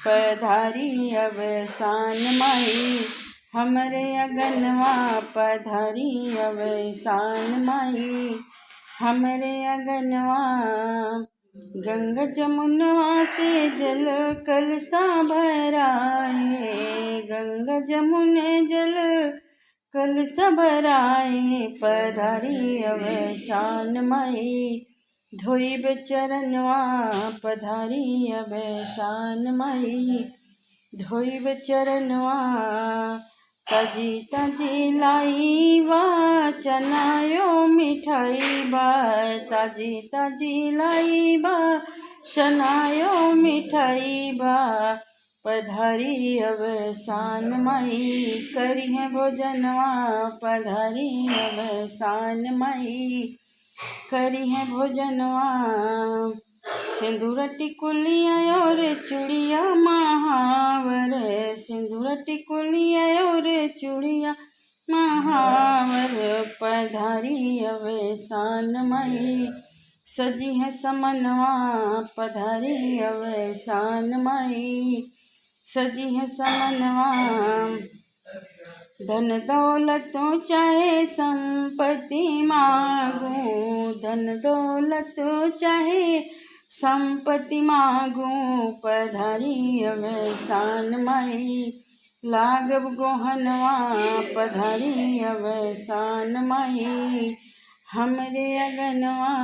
पधारी अवसान माई, हमरे अगनवा पधारी अवसान माई, हमरे अगनवा। गंगा जमुनवा से जल कलसा भराए, गंगा जमुने जल कलसा भराए, पधारी अवसान माई, धोइब चरणवा पधारी अवसान माई, धोइब चरणवा। ताजी ताजी लाई बा चनायो मिठाई बा, ताजी ताजी लाई बा चनायो मिठाई बा, पधारी अवसान माई, करी है भोजनवा पधारी अवसान माई, करी है भोजनवा। सिंदूर टिकुलिया और चूड़िया महावर, सिंदूर टिकुलिया और चूड़िया महावर, पधारी अवसान माई, सजी है समनवा पधारी अवसान माई, सजी है समनवा। धन दौलतों चाहे संपत्ति मांगूं, धन दौलतों चाहे संपत्ति मांगूं, पधारी अवसान माई, लागब गोहनवा पधारी अवसान माई, हमरे अगनवा।